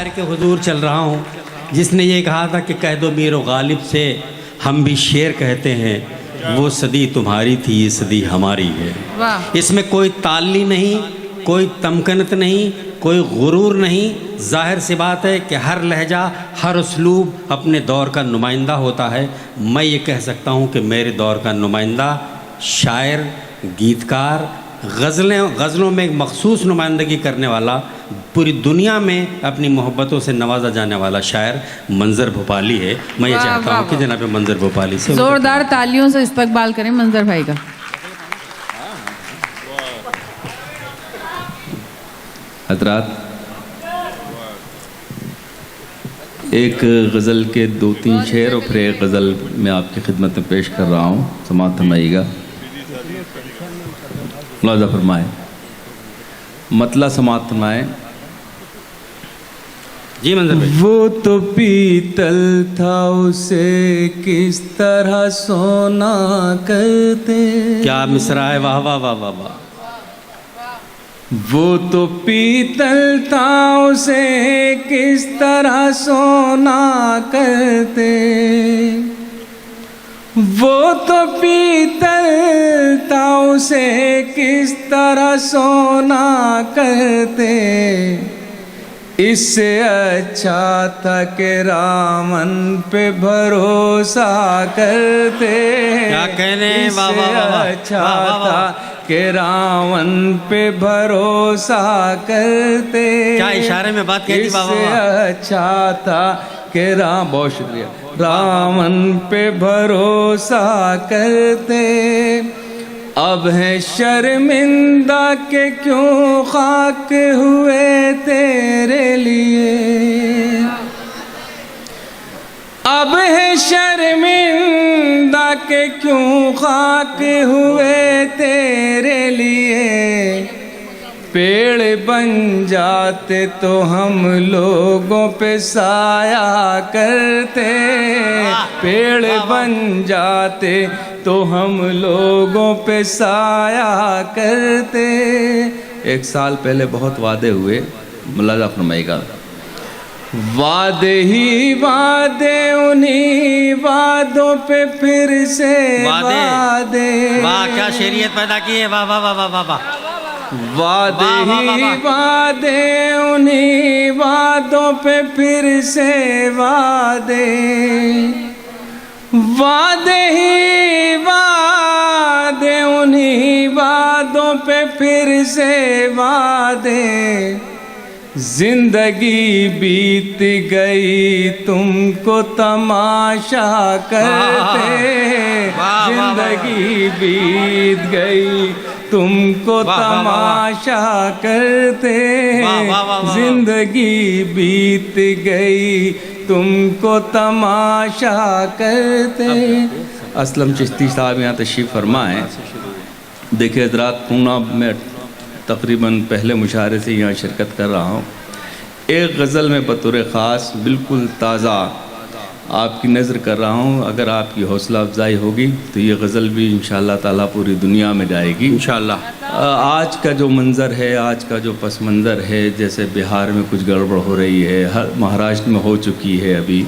शायर के हुजूर चल रहा हूँ जिसने ये कहा था कि कह दो मीर गालिब से हम भी शेर कहते हैं, वो सदी तुम्हारी थी ये सदी हमारी है। इसमें कोई ताल्ली नहीं, कोई तमकनत नहीं, कोई गुरूर नहीं। जाहिर सी बात है कि हर लहजा हर उसलूब अपने दौर का नुमाइंदा होता है। मैं ये कह सकता हूँ कि मेरे दौर का नुमाइंदा शायर, गीतकार, गज़लों में एक मखसूस नुमाइंदगी करने वाला, पूरी दुनिया में अपनी मोहब्बतों से नवाजा जाने वाला शायर मंजर भोपाली है। मैं ये चाहता हूँ कि जनाब मंजर भोपाली से जोरदार तालियों से इस्तकबाल करें मंजर भाई का। हज़रात, एक गज़ल के 2-3 शेर और फिर एक गज़ल मैं आपकी खिदमत में पेश कर रहा हूँ, समाअत फरमाइएगा। मुलाज़ा फरमाए, मतला समाअत फरमाए। जी मंजर भाई। वो तो पीतल था उसे किस तरह सोना करते। क्या मिसरा है, वाह वाह वाह वाह वाह। वो तो पीतल था उसे किस तरह सोना करते। वो तो पीतल था उसे किस तरह सोना करते। इससे अच्छा था कि रामन पे भरोसा करते। क्या कहने, वाह वाह इससे वाह। अच्छा था कि रावण पे भरोसा करते। क्या इशारे में बात कहती, वाह वाह इससे वाह। अच्छा था कि बहुत शुक्रिया, रावण पे भरोसा करते। अब है शर्मिंदा के क्यों खाक हुए तेरे लिए। अब है शर्मिंदा के क्यों खाक हुए तेरे लिए। पेड़ बन जाते तो हम लोगों पे साया करते। पेड़ बन जाते तो हम लोगों पे साया करते। एक साल पहले बहुत वादे हुए, मुलाज़ा फरमाइएगा। वादे ही वादे, उन्हीं वादों पे फिर से वादे। वाह, क्या शेरियत पैदा की है, वाह वाह वाह वाह वाह। वादे वाह, वाह, वाह, ही वाह। वादे, उन्हीं वादों पे फिर से वादे। वादे ही वादे, उन्हीं वादों पे फिर से वादे। जिंदगी बीत गई तुमको तमाशा करते। जिंदगी बीत गई तुमको तमाशा करते। जिंदगी बीत गई तुमको तमाशा करते। असलम चिश्ती साहब यहाँ तशरीफ़ फरमा है। देखिए हज़रात, पूना में तकरीबन पहले मुशारे से यहाँ शिरकत कर रहा हूँ। एक गज़ल में बतौर ख़ास बिल्कुल ताज़ा आपकी नज़र कर रहा हूँ। अगर आपकी हौसला अफजाई होगी तो ये गज़ल भी इंशाअल्लाह ताला पूरी दुनिया में जाएगी इंशाअल्लाह। आज का जो मंज़र है, आज का जो पस मंज़र है, जैसे बिहार में कुछ गड़बड़ हो रही है, हर महाराष्ट्र में हो चुकी है, अभी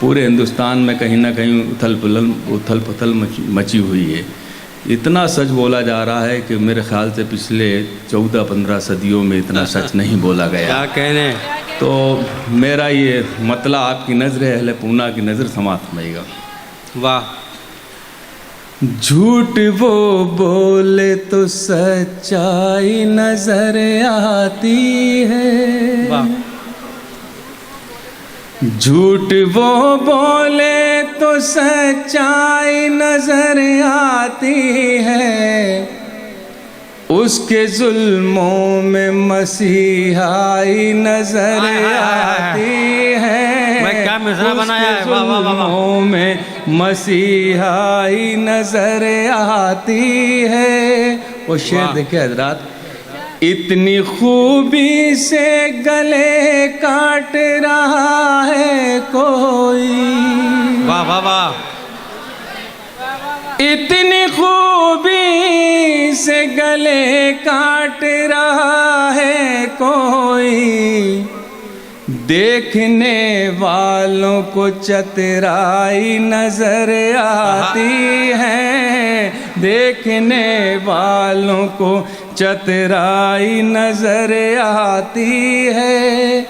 पूरे हिंदुस्तान में कहीं ना कहीं उथल पुथल मची हुई है। इतना सच बोला जा रहा है कि मेरे ख्याल से पिछले 14-15 सदियों में इतना सच नहीं बोला गया। क्या कहने। तो मेरा ये मतला आपकी नज़र है, अहले पूना की नज़र समात फरमाइएगा। वाह। झूठ वो बोले तो सच्चाई नजर आती है। वाह। झूठ वो बोले तो सच्चाई नजर आती है। उसके जुल्मों में मसीहाई नजर आती है। मैं क्या मिसरा बनाया है, वाह वाह वाह। जुल्मों में मसीहाई नजर आती है। वो शेर देखे हजरात, इतनी खूबी से गले काट रहा है कोई। वाह वाह वाह। इतनी खूबी से गले काट रहा है कोई। देखने वालों को चतुराई नजर आती है, देखने वालों को चतुराई नजर आती है।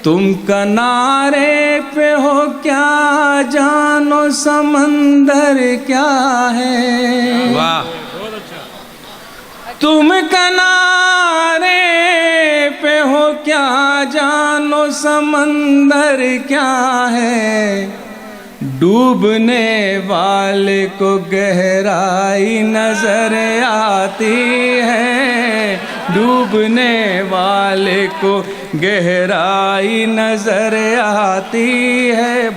तुम किनारे पे हो क्या जानो समंदर क्या है। वाह, तुम किनारे पे हो क्या जानो समंदर क्या है। डूबने वाले को गहराई नजर आती है, डूबने वाले को गहराई नजर आती है।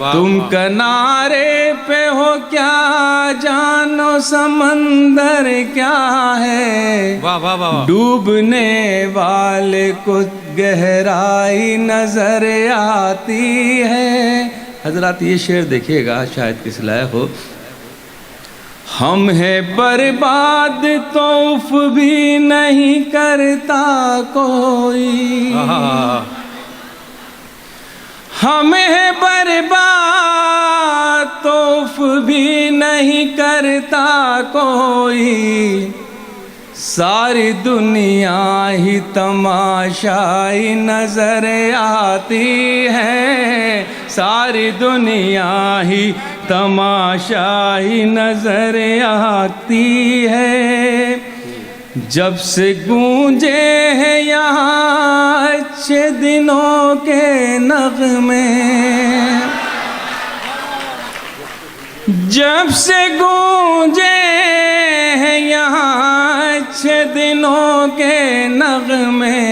तुम किनारे पे हो क्या जानो समंदर क्या है। वाह वाह वाह, डूबने वाले को गहराई नजर आती है। हजरत ये शेर देखिएगा, शायद किस लायक हो। हम हैं बर्बाद तौफ भी नहीं करता कोई, हम हैं बर्बाद तौफ भी नहीं करता कोई। सारी दुनिया ही तमाशाई नजर आती है, सारी दुनिया ही तमाशाई नजर आती है। जब से गूंजे हैं यहाँ अच्छे दिनों के नगमे, जब से गूंजे हैं यहाँ अच्छे दिनों के नगमे।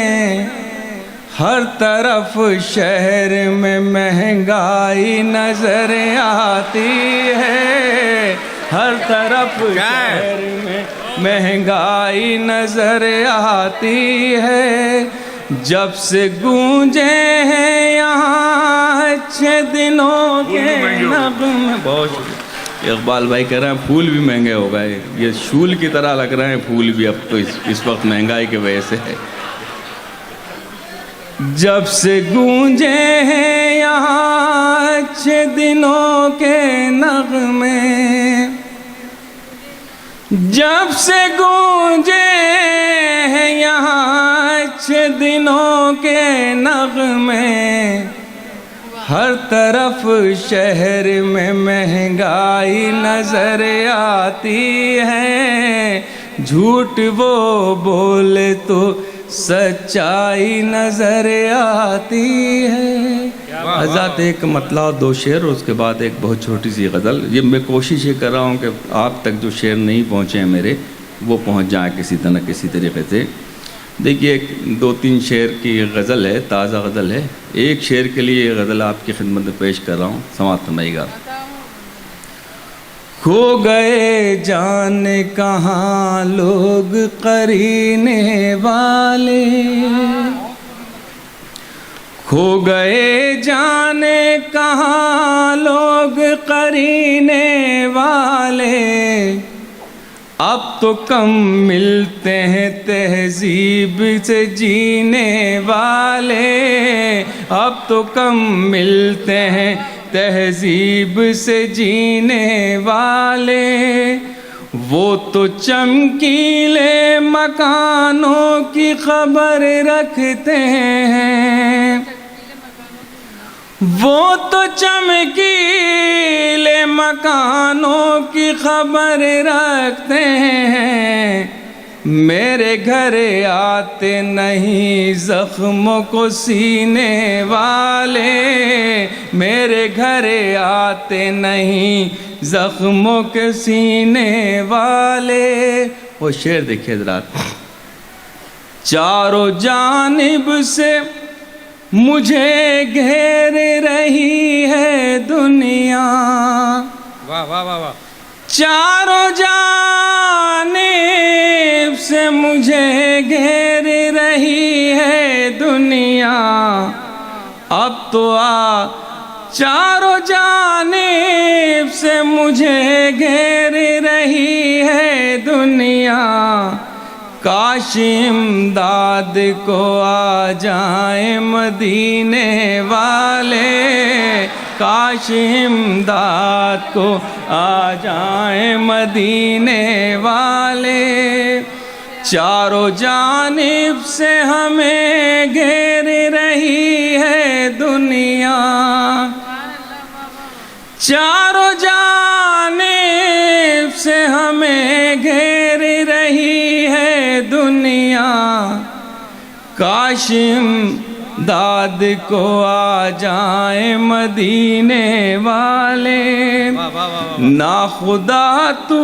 हर तरफ शहर में महंगाई नजर आती है, हर तरफ शहर में महंगाई नजर आती है। जब से गूंजे हैं यहाँ अच्छे दिनों के नगमे। बहुत इकबाल भाई कह रहे हैं फूल भी महंगे हो गए, ये शूल की तरह लग रहे हैं फूल भी अब तो इस वक्त महंगाई की वजह से है। जब से गूंजे हैं यहाँ अच्छे दिनों के नगमे, जब से गूंजे हैं यहाँ अच्छे दिनों के नगमे। हर तरफ शहर में महंगाई नजर आती है, झूठ वो बोले तो सच्चाई नजर आती है। हज़रत एक मतलब दो शेर, उसके बाद एक बहुत छोटी सी गज़ल। ये मैं कोशिश ये कर रहा हूँ कि आप तक जो शेर नहीं पहुँचे हैं मेरे, वो पहुँच जाए किसी तरह किसी तरीके से। देखिए एक दो तीन शेर की गज़ल है, ताज़ा गज़ल है। एक शेर के लिए ये गज़ल आपकी खिदमत में पेश कर रहा हूँ, समाअत फरमाइएगा। खो गए जाने कहाँ लोग करीने वाले, खो गए जाने कहाँ लोग करीने वाले। अब तो कम मिलते हैं तहजीब से जीने वाले, अब तो कम मिलते हैं तहजीब से जीने वाले। वो तो चमकीले मकानों की खबर रखते हैं, वो तो चमकीले मकानों की खबर रखते हैं। मेरे घर आते नहीं जख्मों को सीने वाले, मेरे घर आते नहीं जख्मों के सीने वाले। वो शेर देखिए जरा। चारों जानिब से मुझे घेर रही है दुनिया, वाह वाह वाह वाह, चारों जानिब से मुझे घेर रही है दुनिया। अब तो चारों जानिब से मुझे घेर रही है दुनिया। काश इमदाद को आ जाए मदीने वाले, काश इमदाद को आ जाए मदीने वाले। चारों जानिब से हमें घेर रही है दुनिया, चारों जानिब से हमें घेर रही है दुनिया। काश इमदाद को आ जाए मदीने वाले। ना खुदा तू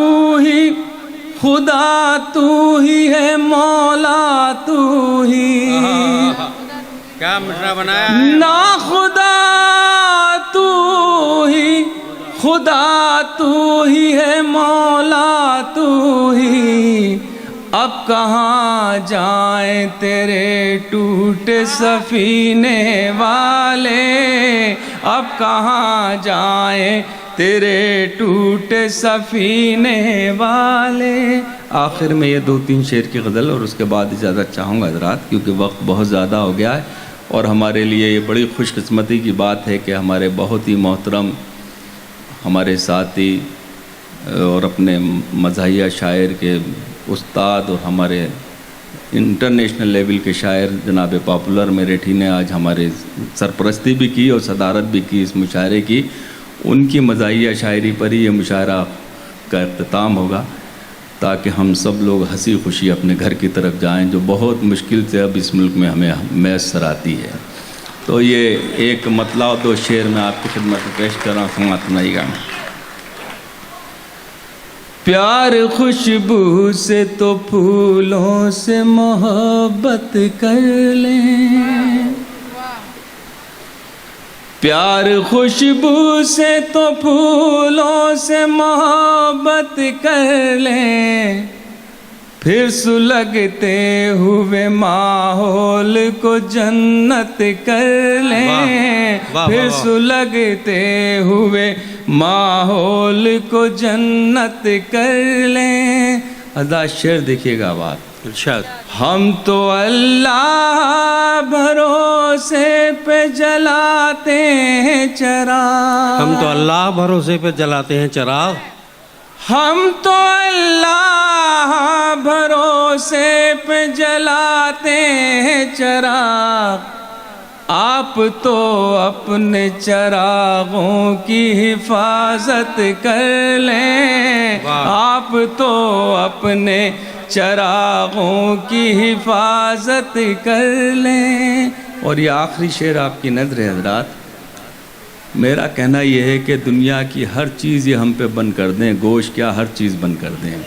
ही है मौला तू ही, क्या मिश्रा बनाया है? ना खुदा तू ही है मौला तू ही। अब कहाँ जाए तेरे टूटे सफीने वाले, अब कहाँ जाए तेरे टूटे सफीने वाले। आखिर में ये 2-3 शेर की गज़ल और उसके बाद इजाज़त चाहूँगा हज़रात, क्योंकि वक्त बहुत ज़्यादा हो गया है और हमारे लिए ये बड़ी खुशकिस्मती की बात है कि हमारे बहुत ही मोहतरम हमारे साथी और अपने मज़ाहिया शायर के उस्ताद और हमारे इंटरनेशनल लेवल के शायर जनाब पॉपुलर मेरेठी ने आज हमारे सरपरस्ती भी की और सदारत भी की इस मुशायरे की। उनकी मज़ाहिया शायरी पर ही ये मुशायरा का इख्तिताम होगा, ताकि हम सब लोग हंसी खुशी अपने घर की तरफ जाएं, जो बहुत मुश्किल से अब इस मुल्क में हमें मैसर आती है। तो ये एक मतला और 2 शेर मैं आपकी खिदमत में पेश कर रहा हूँ, समात सुनाइएगा। प्यार खुशबू से तो फूलों से मोहब्बत कर लें, प्यार खुशबू से तो फूलों से मोहब्बत कर लें, फिर सुलगते हुए माहौल को जन्नत कर लें, फिर सुलगते हुए माहौल को जन्नत कर लें। अदा शेर देखिएगा बात, इरशाद। हम तो अल्लाह भरोसे पे जलाते हैं चराग, हम तो अल्लाह भरोसे पे जलाते हैं चराग, हम तो अल्लाह भरोसे पे जलाते हैं चराग। आप तो अपने चरागों की हिफाजत कर लें, आप तो अपने चरागों की हिफाजत कर लें। और ये आखिरी शेर आपकी नज़र है हज़रात। मेरा कहना यह है कि दुनिया की हर चीज़ ये हम पे बंद कर दें, गोश्त क्या हर चीज़ बंद कर दें,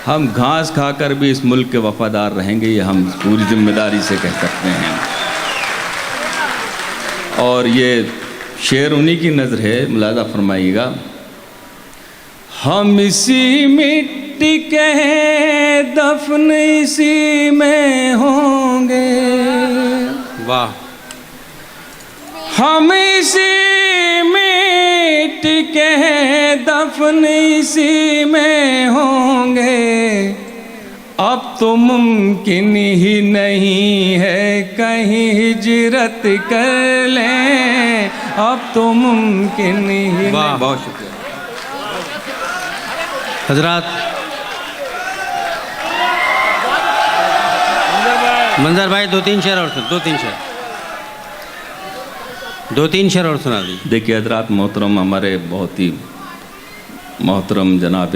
हम घास खाकर भी इस मुल्क के वफ़ादार रहेंगे, ये हम पूरी जिम्मेदारी से कह सकते हैं। और ये शेर उन्हीं की नज़र है, मुलाज़ा फरमाइएगा। हम इसी मिट्टी के हैं, दफन इसी में होंगे, वाह। हम इसी मिट्टी के हैं, दफन इसी में होंगे। अब तो मुमकिन ही नहीं है कहीं हिजरत कर लें, अब तो मुमकिन ही नहीं। बहुत शुक्रिया हजरात। मंजर भाई 2-3 शेर और 2-3 शेर और सुना दी। देखिए हजरात मोहतरम, हमारे बहुत ही मोहतरम जनाब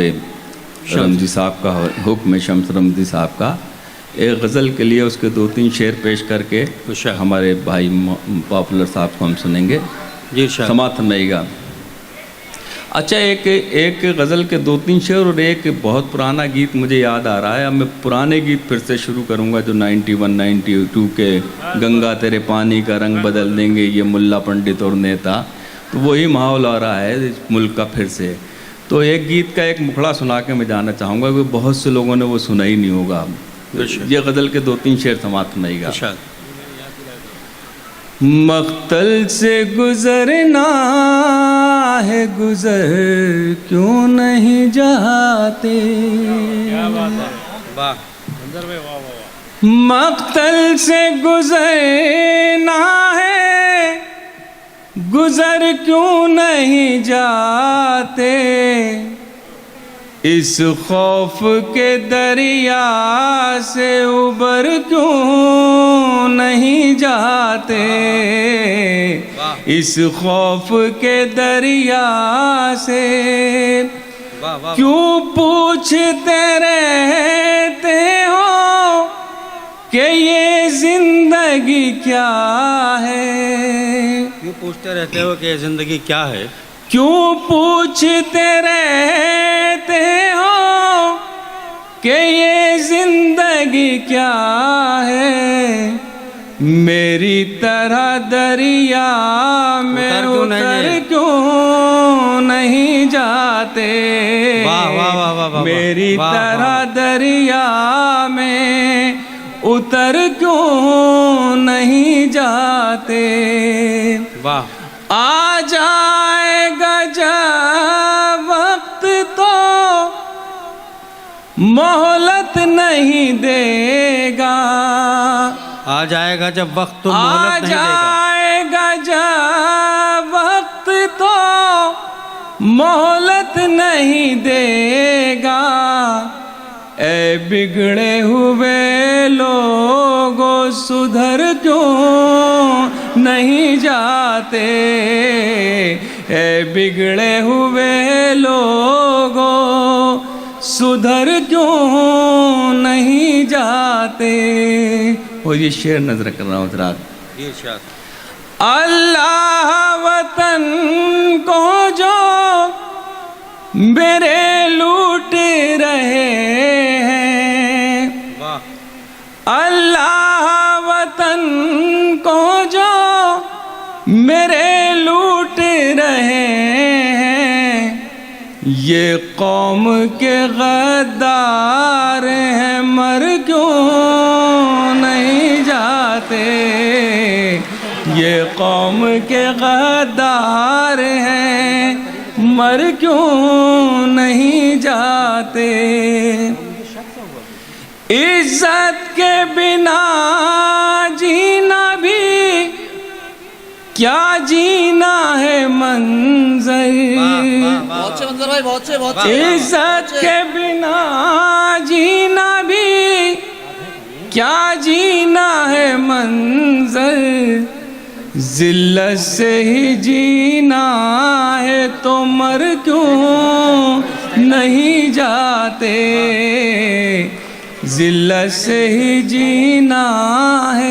रमज़ी साहब का हुक्म है, शम्स रमज़ी साहब का एक गज़ल के लिए उसके 2-3 शेर पेश करके हमारे भाई पॉपुलर साहब को हम सुनेंगे जी। समात फरमाइएगा। अच्छा, एक गज़ल के 2-3 शेर और एक बहुत पुराना गीत मुझे याद आ रहा है। अब मैं पुराने गीत फिर से शुरू करूँगा जो 91-92 के गंगा तेरे पानी का रंग बदल देंगे, ये मुल्ला पंडित और नेता, तो वही माहौल आ रहा है इस मुल्क का फिर से। तो एक गीत का एक मुखड़ा सुना के मैं जाना चाहूँगा, क्योंकि बहुत से लोगों ने वो सुना ही नहीं होगा। ये गज़ल के 2-3 शेर समात फरमाइएगा। मख्तल से गुजरना है, गुजर क्यों नहीं जाते, क्या बात है, वाह। मक्तल से गुजरना है, गुजर क्यों नहीं जाते, इस खौफ के दरिया से उबर क्यों नहीं जाते, इस खौफ के दरिया से क्यों पूछते रहते हो कि ये जिंदगी क्या है, क्यों पूछते रहते हो कि ये जिंदगी क्या है, क्यों पूछते रहते हो कि ये जिंदगी क्या है, मेरी तरह दरिया में उतर क्यों नहीं जाते, मेरी तरह दरिया में उतर क्यों नहीं जाते। वाह। आ जाएगा जब वक्त तो मोहलत नहीं देगा, आ जाएगा जब वक्त तो आ मोहलत नहीं देगा, जाएगा जब वक्त तो मोहलत नहीं देगा, ऐ बिगड़े हुए लोगों सुधर क्यों नहीं जाते, ऐ बिगड़े हुए लोगों सुधर क्यों नहीं जाते। और ये शेर नजर कर रहा हूँ जरा। अल्लाह वतन को जो मेरे लूट रहे हैं, अल्लाह वतन को जो मेरे लूट रहे हैं, ये कौम के गद्दार हैं मर क्यों नहीं जाते, ये कौम के गद्दार हैं मर क्यों नहीं जाते, इज्जत के बिना जीना भी क्या जीना है मंजर, इज्जत के बिना जीना भी क्या जीना है मंजर, जिल्लत से ही जीना है तो मर क्यों नहीं जाते, जिल्लत से ही जीना है।